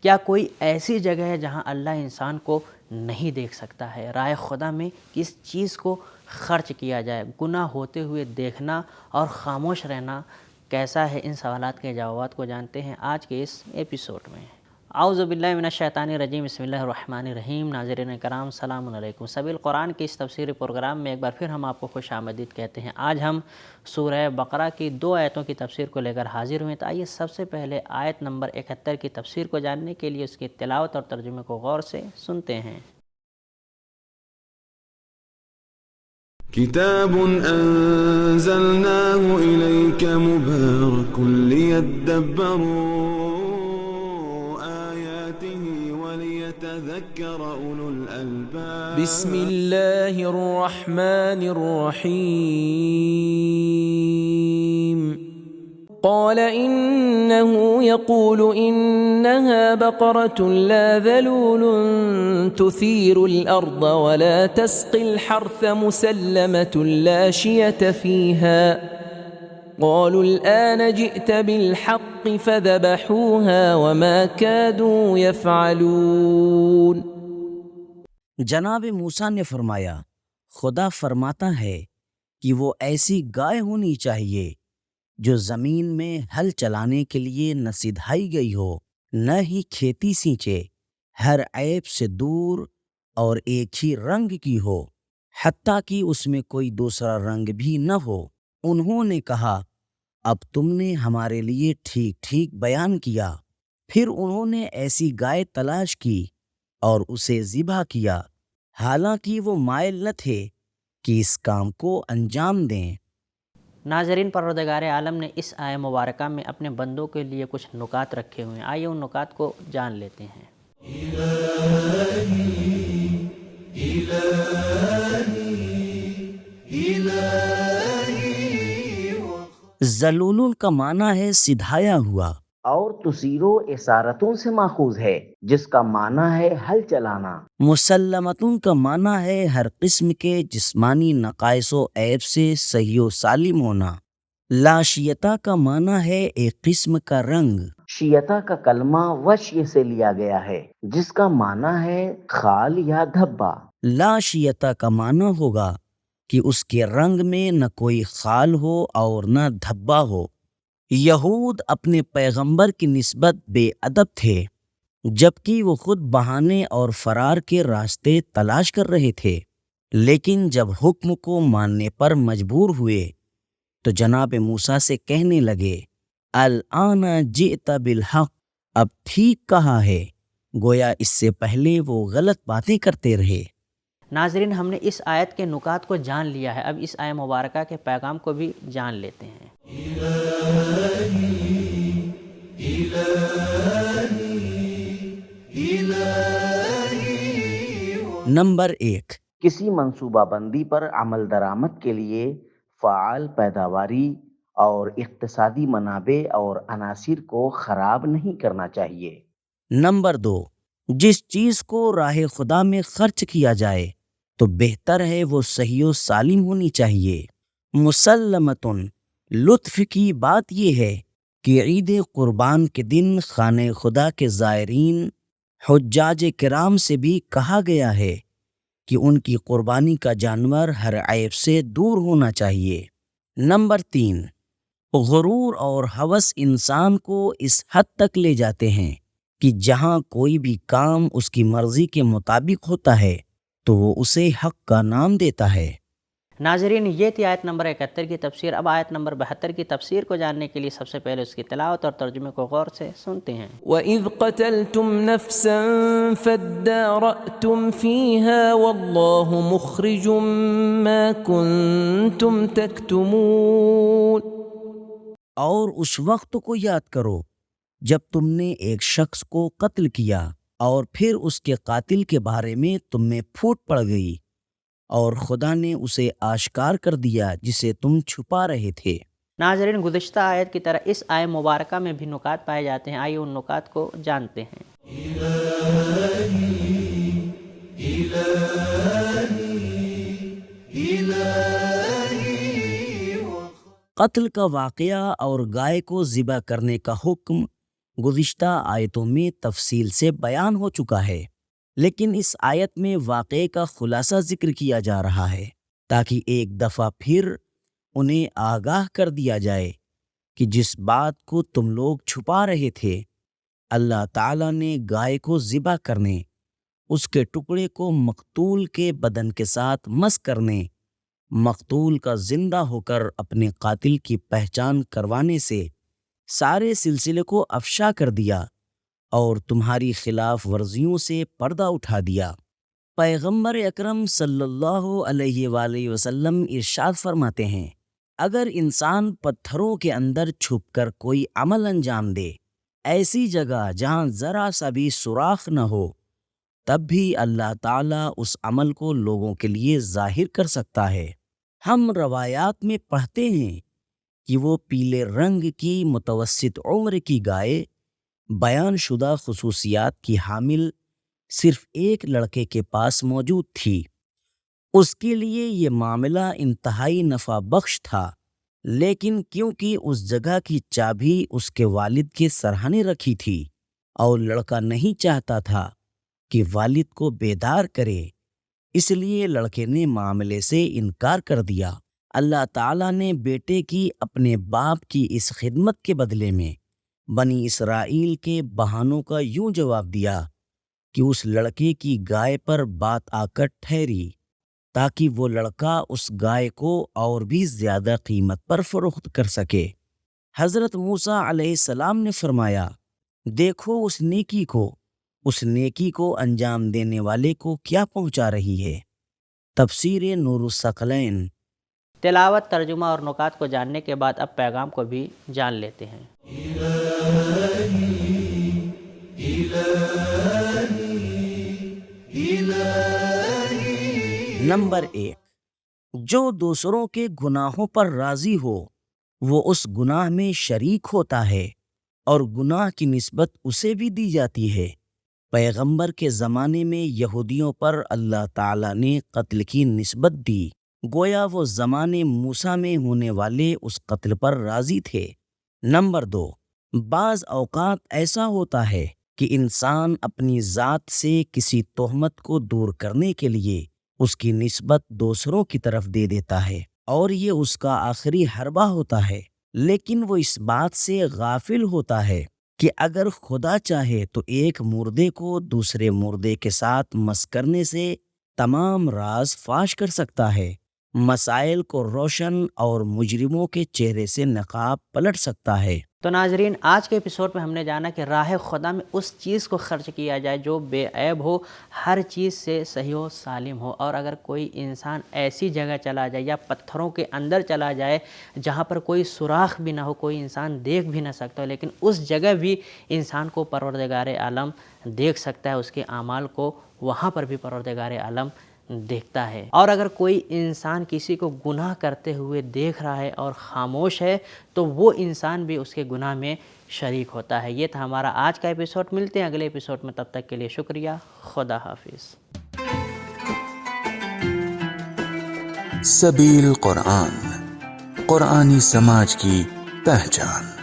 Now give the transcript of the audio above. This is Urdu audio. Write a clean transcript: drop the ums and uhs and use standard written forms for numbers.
کیا کوئی ایسی جگہ ہے جہاں اللہ انسان کو نہیں دیکھ سکتا ہے؟ رائے خدا میں کس چیز کو خرچ کیا جائے؟ گناہ ہوتے ہوئے دیکھنا اور خاموش رہنا کیسا ہے؟ ان سوالات کے جوابات کو جانتے ہیں آج کے اس ایپیسوڈ میں۔ اعوذ باللہ من الشیطان الرجیم، بسم اللہ الرحمن الرحیم۔ ناظرین کرام السلام علیکم۔ سبیل قرآن کے اس تفسیری پروگرام میں ایک بار پھر ہم آپ کو خوش آمدید کہتے ہیں۔ آج ہم سورہ بقرہ کی 2 آیتوں کی تفسیر کو لے کر حاضر ہوئے، تو آئیے سب سے پہلے آیت نمبر 71 کی تفسیر کو جاننے کے لیے اس کی تلاوت اور ترجمے کو غور سے سنتے ہیں۔ کتاب انزلناه الیک مبارک لیدبروا آیاته ولیتذکر اولو الالباب۔ بسم اللہ الرحمن الرحیم۔ قال إنه يقول إنها بقرة لا ذلول تثير الأرض ولا تسقي الحرث مسلمة لا شية فيها قالوا الآن جئت بالحق فذبحوها وما كادوا يفعلون۔ جناب موسیٰ نے فرمایا، خدا فرماتا ہے کہ وہ ایسی گائے ہونی چاہیے جو زمین میں ہل چلانے کے لیے نہ سدھائی گئی ہو نہ ہی کھیتی سینچے، ہر عیب سے دور اور ایک ہی رنگ کی ہو، حتیٰ کہ اس میں کوئی دوسرا رنگ بھی نہ ہو۔ انہوں نے کہا، اب تم نے ہمارے لیے ٹھیک ٹھیک بیان کیا۔ پھر انہوں نے ایسی گائے تلاش کی اور اسے ذبح کیا، حالانکہ وہ مائل نہ تھے کہ اس کام کو انجام دیں۔ ناظرین، پروردگار عالم نے اس آیہ مبارکہ میں اپنے بندوں کے لیے کچھ نکات رکھے ہوئے ہیں، آئیے ان نکات کو جان لیتے ہیں۔ ذلول کا معنی ہے سدھایا ہوا، اور تسیرو اسارتوں سے ماخوذ ہے جس کا معنی ہے ہل چلانا۔ مسلمتن کا معنی ہے ہر قسم کے جسمانی نقائص و عیب سے صحیح و سالم ہونا۔ لاشیتا کا معنی ہے ایک قسم کا رنگ۔ شیعتا کا کلمہ وشی سے لیا گیا ہے جس کا معنی ہے خال یا دھبا۔ لاشیتا کا معنی ہوگا کہ اس کے رنگ میں نہ کوئی خال ہو اور نہ دھبا ہو۔ یہود اپنے پیغمبر کی نسبت بے ادب تھے، جبکہ وہ خود بہانے اور فرار کے راستے تلاش کر رہے تھے، لیکن جب حکم کو ماننے پر مجبور ہوئے تو جناب موسیٰ سے کہنے لگے، الآن جئت بالحق، اب ٹھیک کہا ہے، گویا اس سے پہلے وہ غلط باتیں کرتے رہے۔ ناظرین، ہم نے اس آیت کے نکات کو جان لیا ہے، اب اس آیہ مبارکہ کے پیغام کو بھی جان لیتے ہیں۔ نمبر 1، کسی منصوبہ بندی پر عمل درآمد کے لیے فعال پیداواری اور اقتصادی منابع اور عناصر کو خراب نہیں کرنا چاہیے۔ نمبر 2، جس چیز کو راہ خدا میں خرچ کیا جائے تو بہتر ہے وہ صحیح و سالم ہونی چاہیے۔ مسلمتن، لطف کی بات یہ ہے کہ عید قربان کے دن خانہ خدا کے زائرین حجاج کرام سے بھی کہا گیا ہے کہ ان کی قربانی کا جانور ہر عیب سے دور ہونا چاہیے۔ نمبر 3، غرور اور ہوس انسان کو اس حد تک لے جاتے ہیں کہ جہاں کوئی بھی کام اس کی مرضی کے مطابق ہوتا ہے تو وہ اسے حق کا نام دیتا ہے۔ ناظرین، یہ تھی آیت نمبر 71 کی تفسیر۔ اب آیت نمبر 72 کی تفسیر کو جاننے کے لیے سب سے پہلے اس کی تلاوت اور ترجمے کو غور سے سنتے ہیں۔ وَإِذْ قَتَلْتُمْ نَفْسًا فَادَّارَأْتُمْ فِيهَا وَاللَّهُ مُخْرِجٌ مَا كُنْتُمْ تَكْتُمُونَ۔ اور اس وقت کو یاد کرو جب تم نے ایک شخص کو قتل کیا اور پھر اس کے قاتل کے بارے میں تم میں پھوٹ پڑ گئی، اور خدا نے اسے آشکار کر دیا جسے تم چھپا رہے تھے۔ ناظرین، گزشتہ آیت کی طرح اس آیہ مبارکہ میں بھی نکات پائے جاتے ہیں، آئیے ان نکات کو جانتے ہیں۔ قتل کا واقعہ اور گائے کو ذبح کرنے کا حکم گزشتہ آیتوں میں تفصیل سے بیان ہو چکا ہے، لیکن اس آیت میں واقعے کا خلاصہ ذکر کیا جا رہا ہے تاکہ ایک دفعہ پھر انہیں آگاہ کر دیا جائے کہ جس بات کو تم لوگ چھپا رہے تھے، اللہ تعالیٰ نے گائے کو ذبح کرنے، اس کے ٹکڑے کو مقتول کے بدن کے ساتھ مس کرنے، مقتول کا زندہ ہو کر اپنے قاتل کی پہچان کروانے سے سارے سلسلے کو افشا کر دیا اور تمہاری خلاف ورزیوں سے پردہ اٹھا دیا۔ پیغمبر اکرم صلی اللہ علیہ وآلہ وسلم ارشاد فرماتے ہیں، اگر انسان پتھروں کے اندر چھپ کر کوئی عمل انجام دے، ایسی جگہ جہاں ذرا سا بھی سوراخ نہ ہو، تب بھی اللہ تعالیٰ اس عمل کو لوگوں کے لیے ظاہر کر سکتا ہے۔ ہم روایات میں پڑھتے ہیں کہ وہ پیلے رنگ کی متوسط عمر کی گائے بیان شدہ خصوصیات کی حامل صرف ایک لڑکے کے پاس موجود تھی۔ اس کے لیے یہ معاملہ انتہائی نفع بخش تھا، لیکن کیونکہ اس جگہ کی چابی اس کے والد کے سرہانے رکھی تھی اور لڑکا نہیں چاہتا تھا کہ والد کو بیدار کرے، اس لیے لڑکے نے معاملے سے انکار کر دیا۔ اللہ تعالیٰ نے بیٹے کی اپنے باپ کی اس خدمت کے بدلے میں بنی اسرائیل کے بہانوں کا یوں جواب دیا کہ اس لڑکے کی گائے پر بات آ کر ٹھہری تاکہ وہ لڑکا اس گائے کو اور بھی زیادہ قیمت پر فروخت کر سکے۔ حضرت موسیٰ علیہ السلام نے فرمایا، دیکھو اس نیکی کو انجام دینے والے کو کیا پہنچا رہی ہے۔ تفسیر نور الثقلین۔ تلاوت، ترجمہ اور نکات کو جاننے کے بعد اب پیغام کو بھی جان لیتے ہیں۔ نمبر 1، جو دوسروں کے گناہوں پر راضی ہو وہ اس گناہ میں شریک ہوتا ہے اور گناہ کی نسبت اسے بھی دی جاتی ہے۔ پیغمبر کے زمانے میں یہودیوں پر اللہ تعالیٰ نے قتل کی نسبت دی، گویا وہ زمانے موسیٰ میں ہونے والے اس قتل پر راضی تھے۔ نمبر 2، بعض اوقات ایسا ہوتا ہے کہ انسان اپنی ذات سے کسی تہمت کو دور کرنے کے لیے اس کی نسبت دوسروں کی طرف دے دیتا ہے اور یہ اس کا آخری حربہ ہوتا ہے، لیکن وہ اس بات سے غافل ہوتا ہے کہ اگر خدا چاہے تو ایک مردے کو دوسرے مردے کے ساتھ مس کرنے سے تمام راز فاش کر سکتا ہے، مسائل کو روشن اور مجرموں کے چہرے سے نقاب پلٹ سکتا ہے۔ تو ناظرین، آج کے ایپیسوڈ میں ہم نے جانا کہ راہ خدا میں اس چیز کو خرچ کیا جائے جو بے عیب ہو، ہر چیز سے صحیح و سالم ہو، اور اگر کوئی انسان ایسی جگہ چلا جائے یا پتھروں کے اندر چلا جائے جہاں پر کوئی سوراخ بھی نہ ہو، کوئی انسان دیکھ بھی نہ سکتا ہو، لیکن اس جگہ بھی انسان کو پروردگار عالم دیکھ سکتا ہے، اس کے اعمال کو وہاں پر بھی پروردگار عالم دیکھتا ہے۔ اور اگر کوئی انسان کسی کو گناہ کرتے ہوئے دیکھ رہا ہے اور خاموش ہے تو وہ انسان بھی اس کے گناہ میں شریک ہوتا ہے۔ یہ تھا ہمارا آج کا ایپیسوڈ، ملتے ہیں اگلے ایپیسوڈ میں، تب تک کے لیے شکریہ، خدا حافظ۔ سبیل قرآن، قرآنی سماج کی پہچان۔